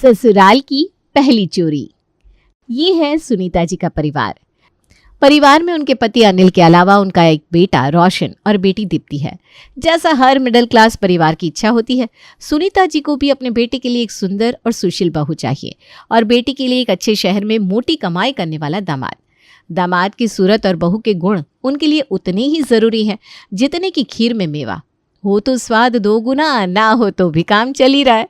ससुराल की पहली चोरी। ये है सुनीता जी का परिवार। परिवार में उनके पति अनिल के अलावा उनका एक बेटा रोशन और बेटी दीप्ति है। जैसा हर मिडिल क्लास परिवार की इच्छा होती है, सुनीता जी को भी अपने बेटे के लिए एक सुंदर और सुशील बहू चाहिए और बेटी के लिए एक अच्छे शहर में मोटी कमाई करने वाला दामाद। दामाद की सूरत और बहू के गुण उनके लिए उतने ही जरूरी हैं जितने की खीर में मेवा। हो तो स्वाद दो गुना, ना हो तो भी काम चल ही रहा है।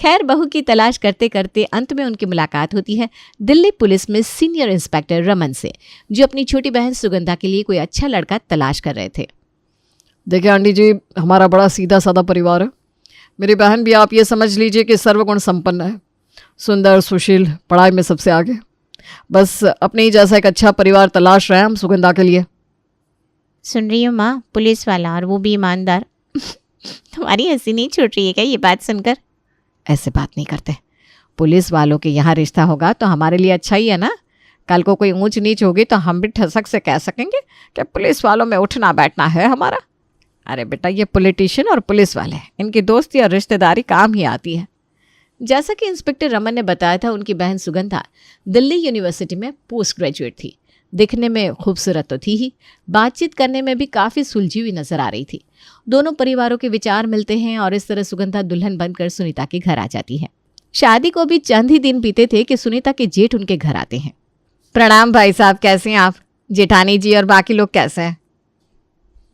खैर, बहू की तलाश करते करते अंत में उनकी मुलाकात होती है दिल्ली पुलिस में सीनियर इंस्पेक्टर रमन से, जो अपनी छोटी बहन सुगंधा के लिए कोई अच्छा लड़का तलाश कर रहे थे। देखिए आंटी जी, हमारा बड़ा सीधा साधा परिवार है। मेरी बहन भी आप ये समझ लीजिए कि सर्वगुण संपन्न है, सुंदर, सुशील, पढ़ाई में सबसे आगे। बस अपने ही जैसा एक अच्छा परिवार तलाश रहे हैं हम सुगंधा के लिए। सुन रही हो माँ, पुलिस वाला और वो भी ईमानदार। तुम्हारी हंसी नहीं छूट रही है क्या ये बात सुनकर? ऐसे बात नहीं करते। पुलिस वालों के यहाँ रिश्ता होगा तो हमारे लिए अच्छा ही है ना। कल को कोई ऊंच नीच होगी तो हम भी ठसक से कह सकेंगे कि पुलिस वालों में उठना बैठना है हमारा। अरे बेटा, ये पॉलिटिशियन और पुलिस वाले, इनकी दोस्ती और रिश्तेदारी काम ही आती है। जैसा कि इंस्पेक्टर रमन ने बताया था, उनकी बहन सुगंधा दिल्ली यूनिवर्सिटी में पोस्ट ग्रेजुएट थी। दिखने में खूबसूरत तो थी ही, बातचीत करने में भी काफ़ी सुलझी हुई नजर आ रही थी। दोनों परिवारों के विचार मिलते हैं और इस तरह सुगंधा दुल्हन बनकर सुनीता के घर आ जाती है। शादी को भी चंद ही दिन बीते थे कि सुनीता के जेठ उनके घर आते हैं। प्रणाम भाई साहब, कैसे हैं आप? जेठानी जी और बाकी लोग कैसे हैं?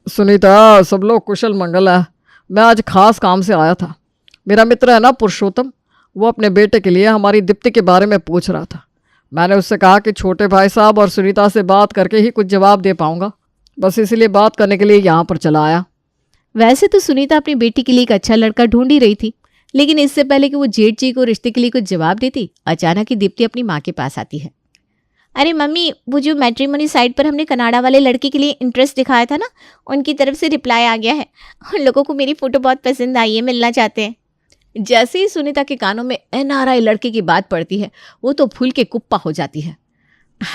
सुनीता, सब लोग कुशल मंगल है। मैं आज खास काम से आया था। मेरा मित्र है ना पुरुषोत्तम, वो अपने बेटे के लिए हमारी दीप्ति के बारे में पूछ रहा था। मैंने उससे कहा कि छोटे भाई साहब और सुनीता से बात करके ही कुछ जवाब दे पाऊंगा, बस इसीलिए बात करने के लिए यहाँ पर चला आया। वैसे तो सुनीता अपनी बेटी के लिए एक अच्छा लड़का ढूंढ ही रही थी, लेकिन इससे पहले कि वो जेठ जी को रिश्ते के लिए कुछ जवाब देती, अचानक ही दीप्ति अपनी माँ के पास आती है। अरे मम्मी, वो जो मैट्रिमोनी साइट पर हमने कनाडा वाले लड़के के लिए इंटरेस्ट दिखाया था ना, उनकी तरफ से रिप्लाई आ गया है। उन लोगों को मेरी फ़ोटो बहुत पसंद आई है, मिलना चाहते हैं। जैसे ही सुनीता के कानों में NRI लड़के की बात पड़ती है, वो तो फूल के कुप्पा हो जाती है।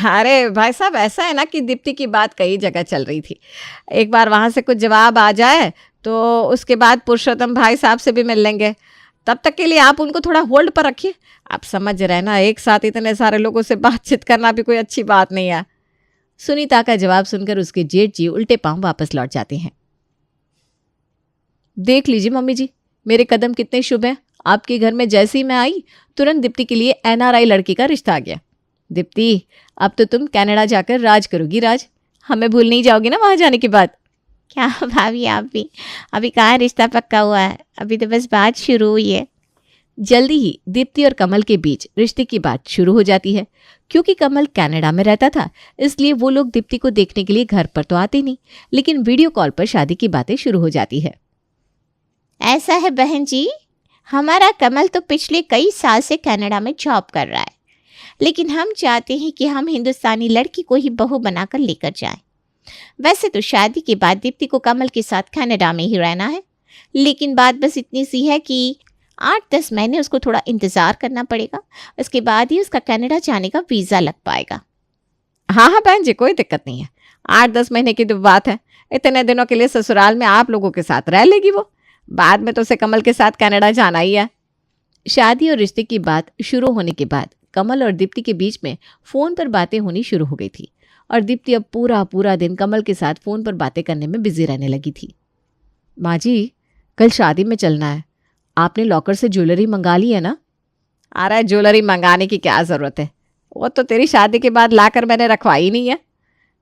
अरे भाई साहब, ऐसा है ना कि दीप्ति की बात कई जगह चल रही थी। एक बार वहाँ से कुछ जवाब आ जाए तो उसके बाद पुरुषोत्तम भाई साहब से भी मिल लेंगे। तब तक के लिए आप उनको थोड़ा होल्ड पर रखिए। आप समझ रहे ना, एक साथ इतने सारे लोगों से बातचीत करना भी कोई अच्छी बात नहीं है। सुनीता का जवाब सुनकर उसके जेठ जी उल्टे पांव वापस लौट जाते हैं। देख लीजिए मम्मी जी, मेरे कदम कितने शुभ हैं। आपके घर में जैसे ही मैं आई, तुरंत दीप्ति के लिए NRI लड़की का रिश्ता आ गया। दीप्ति, अब तो तुम कनाडा जाकर राज करोगी। राज, हमें भूल नहीं जाओगी ना वहाँ जाने के बाद? क्या भाभी, आप भी अभी कहाँ रिश्ता पक्का हुआ है, अभी तो बस बात शुरू हुई है। जल्दी ही दीप्ति और कमल के बीच रिश्ते की बात शुरू हो जाती है। क्योंकि कमल कनाडा में रहता था, इसलिए वो लोग दीप्ति को देखने के लिए घर पर तो आते नहीं, लेकिन वीडियो कॉल पर शादी की बातें शुरू हो जाती है। ऐसा है बहन जी, हमारा कमल तो पिछले कई साल से कनाडा में जॉब कर रहा है, लेकिन हम चाहते हैं कि हम हिंदुस्तानी लड़की को ही बहू बनाकर लेकर जाएं। वैसे तो शादी के बाद दीप्ति को कमल के साथ कनाडा में ही रहना है, लेकिन बात बस इतनी सी है कि 8-10 महीने उसको थोड़ा इंतज़ार करना पड़ेगा। उसके बाद ही उसका कनाडा जाने का वीज़ा लग पाएगा। हाँ हाँ बहन जी, कोई दिक्कत नहीं है। 8-10 महीने की तो बात है। इतने दिनों के लिए ससुराल में आप लोगों के साथ रह लेगी वो। बाद में तो उसे कमल के साथ कनाडा जाना ही है। शादी और रिश्ते की बात शुरू होने के बाद कमल और दीप्ति के बीच में फ़ोन पर बातें होनी शुरू हो गई थी और दीप्ति अब पूरा दिन कमल के साथ फ़ोन पर बातें करने में बिजी रहने लगी थी। माँ जी, कल शादी में चलना है। आपने लॉकर से ज्वेलरी मंगा ली है ना? अरे ज्वेलरी मंगाने की क्या ज़रूरत है, वो तो तेरी शादी के बाद लाकर मैंने रखवाई नहीं है।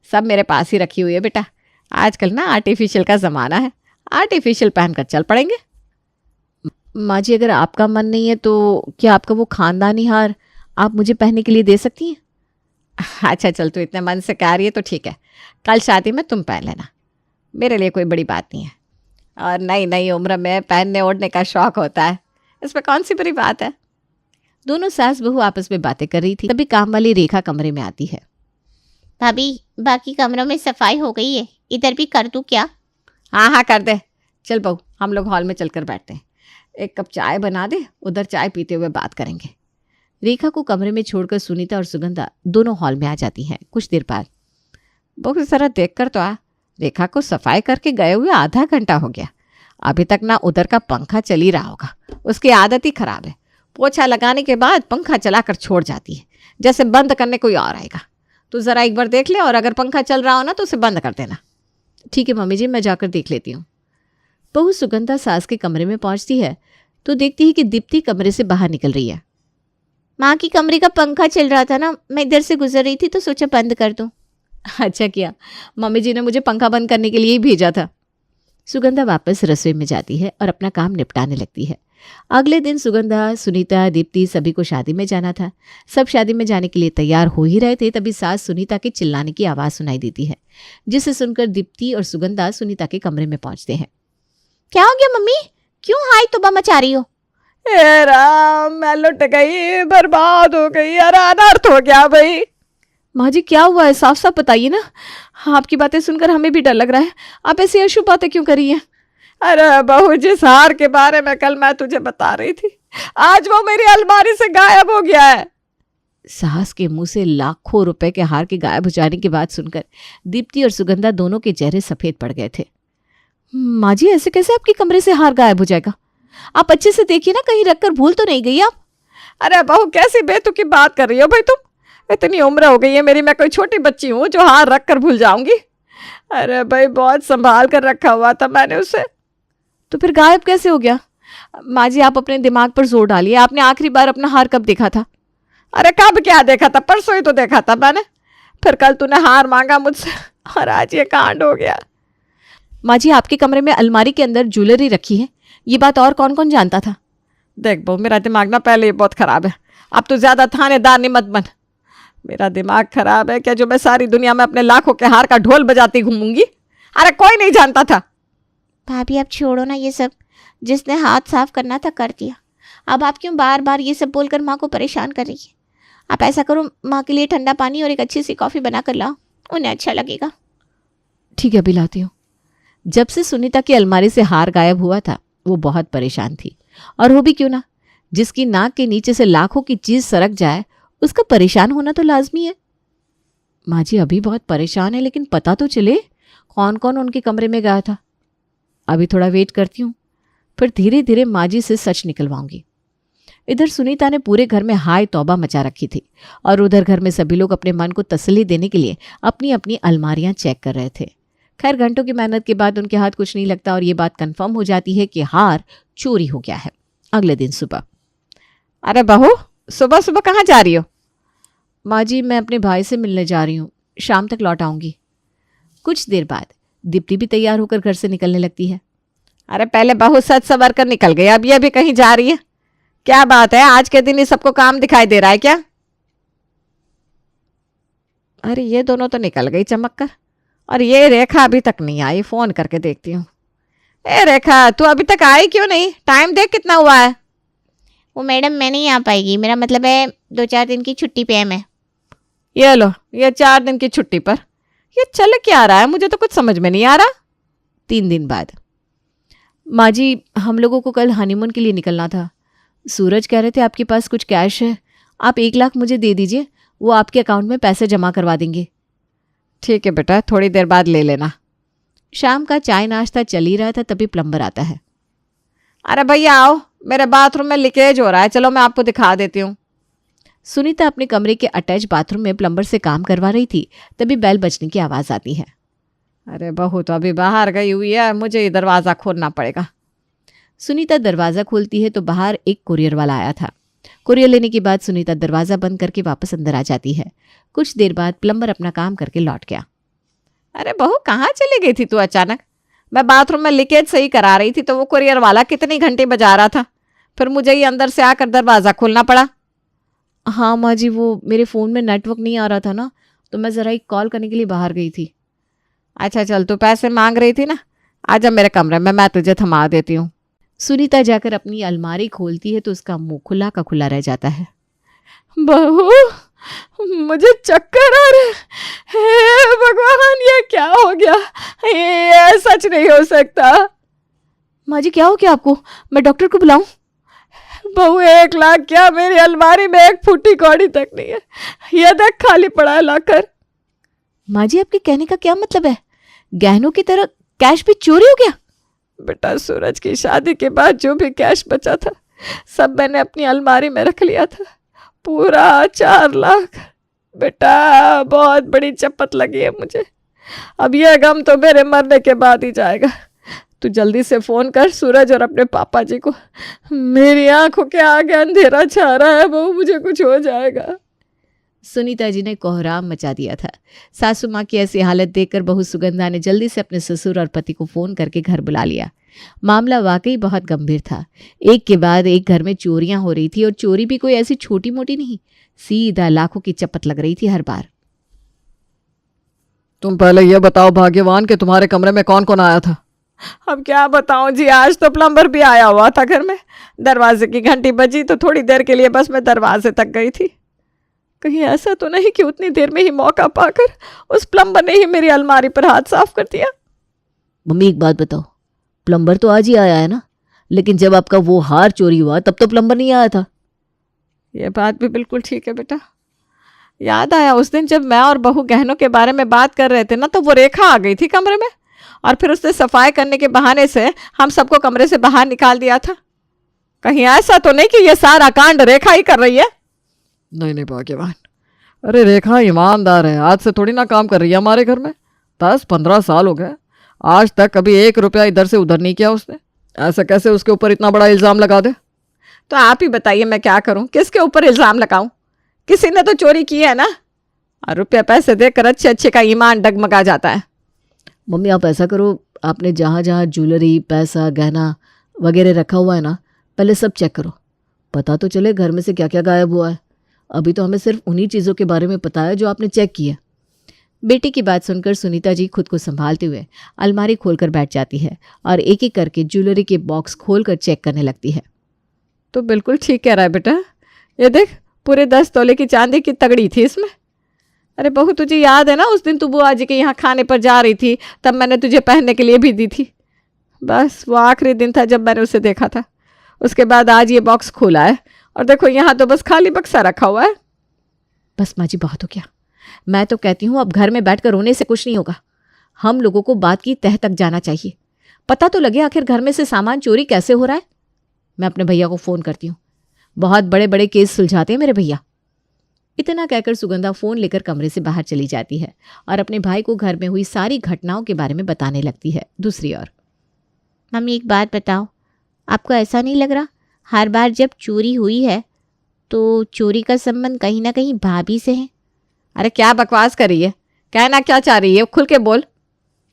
सब मेरे पास ही रखी हुई है बेटा। आजकल ना आर्टिफिशियल का ज़माना है, आर्टिफिशियल पहनकर चल पड़ेंगे। माँ जी, अगर आपका मन नहीं है तो क्या आपका वो खानदानी हार आप मुझे पहनने के लिए दे सकती हैं? अच्छा चल, तू इतने मन से कह रही है तो ठीक है, कल शादी में तुम पहन लेना, मेरे लिए कोई बड़ी बात नहीं है। और नई नई उम्र में पहनने ओढ़ने का शौक होता है, इसमें कौन सी बड़ी बात है। दोनों सास बहू आपस में बातें कर रही थी, तभी काम वाली रेखा कमरे में आती है। भाभी, बाकी कमरों में सफाई हो गई है, इधर भी कर दूँ क्या? हाँ हाँ कर दे। चल बहू, हम लोग हॉल में चलकर बैठते हैं। एक कप चाय बना दे, उधर चाय पीते हुए बात करेंगे। रेखा को कमरे में छोड़कर सुनीता और सुगंधा दोनों हॉल में आ जाती हैं। कुछ देर बाद, बहू जरा देख कर तो आ, रेखा को सफाई करके गए हुए आधा घंटा हो गया, अभी तक ना उधर का पंखा चल ही रहा होगा। उसकी आदत ही खराब है, पोछा लगाने के बाद पंखा चलाकर छोड़ जाती है, जैसे बंद करने कोई और आएगा। तू ज़रा एक बार देख ले, और अगर पंखा चल रहा हो ना तो उसे बंद कर देना। ठीक है मम्मी जी, मैं जाकर देख लेती हूँ। बहू सुगंधा सास के कमरे में पहुंचती है तो देखती है कि दीप्ति कमरे से बाहर निकल रही है। माँ की कमरे का पंखा चल रहा था ना, मैं इधर से गुजर रही थी तो सोचा बंद कर दूँ। अच्छा किया, मम्मी जी ने मुझे पंखा बंद करने के लिए ही भेजा था। सुगंधा वापस रसोई में जाती है और अपना काम निपटाने लगती है। अगले दिन सुगंधा, सुनीता, दीप्ति सभी को शादी में जाना था। सब शादी में जाने के लिए तैयार हो ही रहे थे, तभी सास सुनीता के चिल्लाने की आवाज़ सुनाई देती है, जिसे सुनकर दीप्ति और सुगंधा सुनीता के कमरे में पहुंचते हैं। क्या हो गया मम्मी, क्यों हाय तौबा मचा रही हो? ए राम, मैं लुट गई, बर्बाद हो गई, अरे अनर्थ हो गया भाई। माँ जी क्या हुआ है, साफ साफ बताइए ना। आपकी बातें सुनकर हमें भी डर लग रहा है। आप ऐसी अशुभ बातें क्यों करी हैं? अरे बहू, जिस हार के बारे में कल मैं तुझे बता रही थी, आज वो मेरी अलमारी से गायब हो गया है। सास के मुंह से लाखों रुपए के हार के गायब हो जाने की बात सुनकर दीप्ति और सुगंधा दोनों के चेहरे सफेद पड़ गए थे। माँ जी ऐसे कैसे आपके कमरे से हार गायब हो जाएगा? आप अच्छे से देखिए ना, कहीं रखकर भूल तो नहीं गई आप? अरे बहू, कैसी बेतुकी बात कर रही हो भाई तुम? इतनी उम्र हो गई है मेरी, मैं कोई छोटी बच्ची हूँ जो हार रख कर भूल जाऊंगी? अरे भाई, बहुत संभाल कर रखा हुआ था मैंने उसे। तो फिर गायब कैसे हो गया? माँ जी आप अपने दिमाग पर जोर डालिए। आपने आखिरी बार अपना हार कब देखा था? अरे कब क्या देखा था, परसों ही तो देखा था मैंने। फिर कल तूने हार मांगा मुझसे और आज ये कांड हो गया। माँ जी आपके कमरे में अलमारी के अंदर ज्वेलरी रखी है, ये बात और कौन कौन जानता था? देख बहू, मेरा दिमाग ना पहले ही बहुत खराब है, अब तो ज्यादा थानेदार नहीं मत बन। मेरा दिमाग खराब है क्या जो मैं सारी दुनिया में अपने लाखों के हार का ढोल बजाती घूमूंगी? अरे कोई नहीं जानता था। भाभी आप छोड़ो ना ये सब, जिसने हाथ साफ करना था कर दिया। अब आप क्यों बार बार ये सब बोलकर माँ को परेशान कर रही है? आप ऐसा करो, माँ के लिए ठंडा पानी और एक अच्छी सी कॉफ़ी बना कर लाओ, उन्हें अच्छा लगेगा। ठीक है, अभी लाती हूँ। जब से सुनीता की अलमारी से हार गायब हुआ था वो बहुत परेशान थी, और वो भी क्यों ना, जिसकी नाक के नीचे से लाखों की चीज सरक जाए उसका परेशान होना तो लाजमी है। माँ जी अभी बहुत परेशान है, लेकिन पता तो चले कौन कौन उनके कमरे में गया था। अभी थोड़ा वेट करती हूँ, फिर धीरे धीरे माँ जी से सच निकलवाऊंगी। इधर सुनीता ने पूरे घर में हाय तौबा मचा रखी थी, और उधर घर में सभी लोग अपने मन को तसल्ली देने के लिए अपनी अपनी अलमारियां चेक कर रहे थे। खैर घंटों की मेहनत के बाद उनके हाथ कुछ नहीं लगता और ये बात कंफर्म हो जाती है कि हार चोरी हो गया है। अगले दिन सुबह। अरे बहू, सुबह सुबह कहाँ जा रही हो? माँ जी मैं अपने भाई से मिलने जा रही हूँ, शाम तक लौट आऊंगी। कुछ देर बाद दीप्ति भी तैयार होकर घर से निकलने लगती है। अरे पहले बहू सच सवर कर निकल गई, अब ये भी कहीं जा रही है? क्या बात है, आज के दिन ही सबको काम दिखाई दे रहा है क्या? अरे ये दोनों तो निकल गई चमक कर, और ये रेखा अभी तक नहीं आई, फोन करके देखती हूँ। ए रेखा, तू अभी तक आई क्यों नहीं? टाइम देख कितना हुआ है। वो मैडम मैं नहीं आ पाएगी, मेरा मतलब है 2-4 दिन की छुट्टी पे है मैं। ये लो, ये 4 दिन की छुट्टी पर ये चल क्या रहा है, मुझे तो कुछ समझ में नहीं आ रहा। 3 दिन बाद। माँ जी हम लोगों को कल हनीमून के लिए निकलना था। सूरज कह रहे थे आपके पास कुछ कैश है, आप 1 लाख मुझे दे दीजिए, वो आपके अकाउंट में पैसे जमा करवा देंगे। ठीक है बेटा, थोड़ी देर बाद ले लेना। शाम का चाय नाश्ता चल ही रहा था, तभी प्लम्बर आता है। अरे भैया आओ, मेरे बाथरूम में लीकेज हो रहा है, चलो मैं आपको दिखा देती हूँ। सुनीता अपने कमरे के अटैच बाथरूम में प्लम्बर से काम करवा रही थी, तभी बेल बजने की आवाज़ आती है। अरे बहू तो अभी बाहर गई हुई है, मुझे ये दरवाज़ा खोलना पड़ेगा। सुनीता दरवाज़ा खोलती है तो बाहर एक कुरियर वाला आया था। कुरियर लेने के बाद सुनीता दरवाज़ा बंद करके वापस अंदर आ जाती है। कुछ देर बाद प्लम्बर अपना काम करके लौट गया। अरे बहू कहाँ चली गई थी तू अचानक? मैं बाथरूम में लीकेज सही करा रही थी तो वो कुरियर वाला कितनी घंटे बजा रहा था, फिर मुझे ही अंदर से आकर दरवाज़ा खोलना पड़ा। हाँ माँ जी, वो मेरे फ़ोन में नेटवर्क नहीं आ रहा था ना, तो मैं ज़रा एक कॉल करने के लिए बाहर गई थी। अच्छा चल, तू पैसे मांग रही थी ना, आजा मेरे कमरे में, मैं तुझे थमा देती हूँ। सुनीता जाकर अपनी अलमारी खोलती है तो उसका मुंह खुला का खुला रह जाता है। बहू मुझे चक्कर आ रहे, हे भगवान ये क्या हो गया, ये सच नहीं हो सकता। माँ जी क्या हो गया आपको, मैं डॉक्टर को बुलाऊं? बहू 1 लाख क्या, मेरी अलमारी में 1 फूटी कौड़ी तक नहीं है, ये देख खाली पड़ा है लाकर। माँ जी आपके कहने का क्या मतलब है, गहनों की तरह कैश भी चोरी हो गया? बेटा सूरज की शादी के बाद जो भी कैश बचा था सब मैंने अपनी अलमारी में रख लिया था, पूरा 4 लाख। बेटा बहुत बड़ी चपत लगी है मुझे, अब यह गम तो मेरे मरने के बाद ही जाएगा। तू जल्दी से फ़ोन कर सूरज और अपने पापा जी को, मेरी आंखों के आगे अंधेरा छा रहा है, बहू मुझे कुछ हो जाएगा। सुनीता जी ने कोहराम मचा दिया था। सासू माँ की ऐसी हालत देखकर बहू सुगंधा ने जल्दी से अपने ससुर और पति को फ़ोन करके घर बुला लिया। मामला वाकई बहुत गंभीर था। एक के बाद एक घर में चोरियां हो रही थी, और चोरी भी कोई ऐसी छोटी मोटी नहीं, सीधा लाखों की चपत लग रही थी हर बार। तुम पहले ये बताओ भाग्यवान कि तुम्हारे कमरे में कौन कौन आया था? अब क्या बताऊं जी, आज तो प्लम्बर भी आया हुआ था घर में। दरवाजे की घंटी बजी तो थोड़ी देर के लिए बस मैं दरवाजे तक गई थी। कहीं ऐसा तो नहीं कि उतनी देर में ही मौका पाकर उस प्लम्बर ने ही मेरी अलमारी पर हाथ साफ कर दिया? मम्मी एक बात बताओ, प्लम्बर तो आज ही आया है ना, लेकिन जब आपका वो हार चोरी हुआ तब तो प्लम्बर नहीं आया था। ये बात भी बिल्कुल ठीक है बेटा। याद आया उस दिन जब मैं और बहू गहनों के बारे में बात कर रहे थे ना, तो वो रेखा आ गई थी कमरे में, और फिर उसने सफाई करने के बहाने से हम सबको कमरे से बाहर निकाल दिया था। कहीं ऐसा तो नहीं कि ये सारा कांड रेखा ही कर रही है? नहीं नहीं भाग्यवान, अरे रेखा ईमानदार है, आज से थोड़ी ना काम कर रही है हमारे घर में। 10-15 साल हो गए, आज तक कभी 1 रुपया इधर से उधर नहीं किया उसने। ऐसा कैसे उसके ऊपर इतना बड़ा इल्ज़ाम लगा दे? तो आप ही बताइए मैं क्या करूं, किसके ऊपर इल्ज़ाम लगाऊं? किसी ने तो चोरी की है ना, और रुपये पैसे देकर अच्छे अच्छे का ईमान डगमगा जाता है। मम्मी आप ऐसा करो, आपने जहाँ जहाँ ज्वेलरी, पैसा, गहना वगैरह रखा हुआ है ना, पहले सब चेक करो, पता तो चले घर में से क्या क्या गायब हुआ है। अभी तो हमें सिर्फ उन्हीं चीज़ों के बारे में पता है जो आपने चेक किया। बेटी की बात सुनकर सुनीता जी खुद को संभालते हुए अलमारी खोलकर बैठ जाती है और एक एक करके ज्वेलरी के बॉक्स खोलकर चेक करने लगती है। तो बिल्कुल ठीक कह रहा है बेटा, ये देख पूरे 10 तोले की चांदी की तगड़ी थी इसमें। अरे बहू तुझे याद है ना, उस दिन तू बुआ जी के यहाँ खाने पर जा रही थी, तब मैंने तुझे पहनने के लिए भी दी थी। बस वो आखिरी दिन था जब मैंने उसे देखा था। उसके बाद आज ये बॉक्स खोला है और देखो यहाँ तो बस खाली बक्सा रखा हुआ है। बस माँ जी बहुत हो गया, मैं तो कहती हूँ अब घर में बैठकर रोने से कुछ नहीं होगा। हम लोगों को बात की तह तक जाना चाहिए, पता तो लगे आखिर घर में से सामान चोरी कैसे हो रहा है। मैं अपने भैया को फ़ोन करती हूँ, बहुत बड़े बड़े केस सुलझाते हैं मेरे भैया। इतना कहकर सुगंधा फ़ोन लेकर कमरे से बाहर चली जाती है और अपने भाई को घर में हुई सारी घटनाओं के बारे में बताने लगती है। दूसरी ओर, मम्मी एक बात बताओ, आपको ऐसा नहीं लग रहा हर बार जब चोरी हुई है तो चोरी का संबंध कहीं ना कहीं भाभी से है? अरे क्या बकवास कर रही है, कहना क्या चाह रही है, खुल के बोल।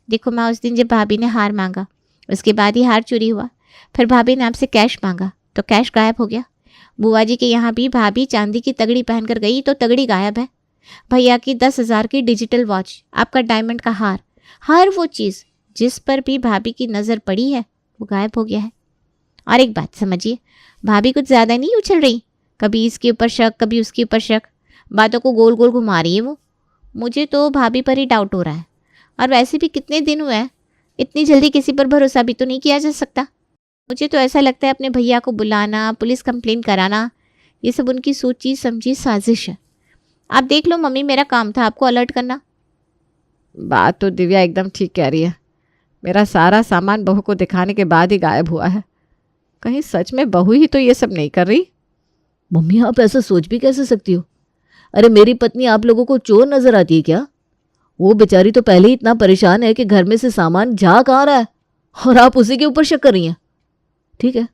देखो माँ, उस दिन जब भाभी ने हार मांगा उसके बाद ही हार चोरी हुआ। फिर भाभी ने आपसे कैश मांगा तो कैश गायब हो गया। बुआ जी के यहाँ भी भाभी चांदी की तगड़ी पहनकर गई तो तगड़ी गायब है। भैया की 10,000 की डिजिटल वॉच, आपका डायमंड का हार, हर वो चीज़ जिस पर भी भाभी की नज़र पड़ी है वो गायब हो गया है। और एक बात समझिए, भाभी कुछ ज़्यादा नहीं उछल रही, कभी इसके ऊपर शक कभी उसके ऊपर शक, बातों को गोल गोल घुमा रही है वो। मुझे तो भाभी पर ही डाउट हो रहा है। और वैसे भी कितने दिन हुए हैं, इतनी जल्दी किसी पर भरोसा भी तो नहीं किया जा सकता। मुझे तो ऐसा लगता है अपने भैया को बुलाना, पुलिस कंप्लेन कराना, ये सब उनकी सोची समझी साजिश है। आप देख लो मम्मी, मेरा काम था आपको अलर्ट करना। बात तो दिव्या एकदम ठीक कह रही है, मेरा सारा सामान बहू को दिखाने के बाद ही गायब हुआ है। कहीं सच में बहू ही तो ये सब नहीं कर रही? मम्मी आप ऐसा सोच भी कैसे सकती हो? अरे मेरी पत्नी आप लोगों को चोर नजर आती है क्या? वो बेचारी तो पहले ही इतना परेशान है कि घर में से सामान जा कहाँ रहा है, और आप उसी के ऊपर शक कर रही हैं। ठीक है,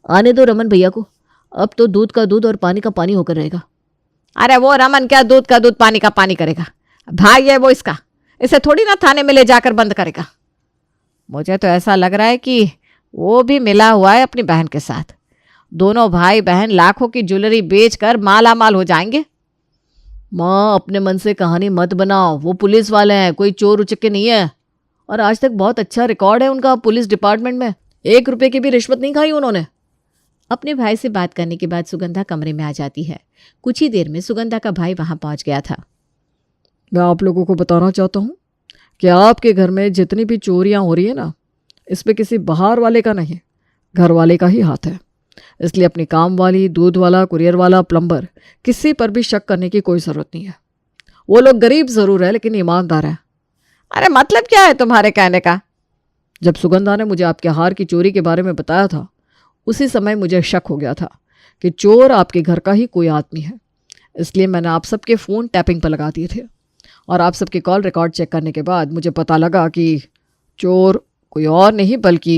आने दो रमन भैया को, अब तो दूध का दूध और पानी का पानी होकर रहेगा। अरे वो रमन क्या दूध का दूध पानी का पानी करेगा, भाई है वो इसका, इसे थोड़ी ना थाने में ले जाकर बंद करेगा। मुझे तो ऐसा लग रहा है कि वो भी मिला हुआ है अपनी बहन के साथ। दोनों भाई बहन लाखों की ज्वेलरी बेचकर माला माल हो जाएंगे। माँ अपने मन से कहानी मत बनाओ, वो पुलिस वाले हैं, कोई चोर उचक्के नहीं है, और आज तक बहुत अच्छा रिकॉर्ड है उनका पुलिस डिपार्टमेंट में। 1 रुपए की भी रिश्वत नहीं खाई उन्होंने। अपने भाई से बात करने के बाद सुगंधा कमरे में आ जाती है। कुछ ही देर में सुगंधा का भाई वहां पहुंच गया था। मैं आप लोगों को बताना चाहता हूँ कि आपके घर में जितनी भी चोरियां हो रही है ना, इसमें किसी बाहर वाले का नहीं, घर वाले का ही हाथ है। इसलिए अपनी काम वाली, दूध वाला, कुरियर वाला, प्लम्बर, किसी पर भी शक करने की कोई ज़रूरत नहीं है। वो लोग गरीब ज़रूर है लेकिन ईमानदार है। अरे मतलब क्या है तुम्हारे कहने का? जब सुगंधा ने मुझे आपके हार की चोरी के बारे में बताया था, उसी समय मुझे शक हो गया था कि चोर आपके घर का ही कोई आदमी है। इसलिए मैंने आप सबके फ़ोन टैपिंग पर लगा दिए थे और आप सबके कॉल रिकॉर्ड चेक करने के बाद मुझे पता लगा कि चोर कोई और नहीं बल्कि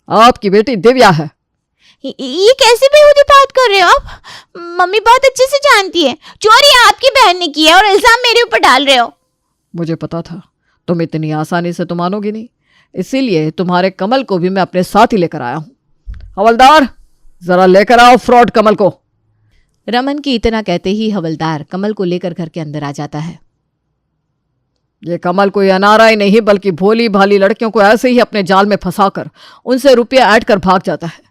आपकी बेटी दिव्या है। ये कैसे बेहूदी बात कर रहे हो आप? मम्मी बहुत अच्छे से जानती है चोरी आपकी बहन ने की है और इल्जाम मेरे ऊपर डाल रहे हो। मुझे पता था तुम इतनी आसानी से तो मानोगी नहीं, इसीलिए तुम्हारे कमल को भी मैं अपने साथ ही लेकर आया हूँ। हवलदार, जरा लेकर आओ फ्रॉड कमल को। रमन की इतना कहते ही हवलदार कमल को लेकर घर के अंदर आ जाता है। ये कमल कोई अनारा ही नहीं बल्कि भोली भाली लड़कियों को ऐसे ही अपने जाल में फंसाकर उनसे रुपया ऐड कर भाग जाता है।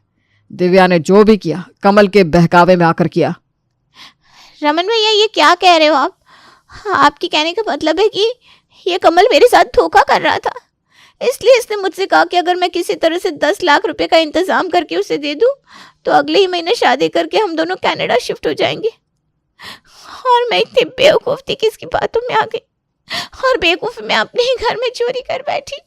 दिव्या ने जो भी किया कमल के बहकावे में आकर किया। रमन भैया ये क्या कह रहे हो आप? आपके कहने का मतलब है कि ये कमल मेरे साथ धोखा कर रहा था, इसलिए इसने मुझसे कहा कि अगर मैं किसी तरह से 10 लाख रुपए का इंतजाम करके उसे दे दूं तो अगले ही महीने शादी करके हम दोनों कनाडा शिफ्ट हो जाएंगे। और मैं इतनी बेवकूफ थी कि इसकी बातों में आ गई और बेवकूफी में अपने ही घर में चोरी कर बैठी।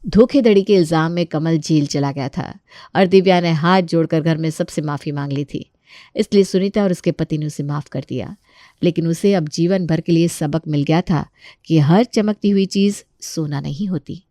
धोखेधड़ी के इल्जाम में कमल जेल चला गया था और दिव्या ने हाथ जोड़कर घर में सबसे माफ़ी मांग ली थी। इसलिए सुनीता और उसके पति ने उसे माफ़ कर दिया, लेकिन उसे अब जीवन भर के लिए सबक मिल गया था कि हर चमकती हुई चीज़ सोना नहीं होती।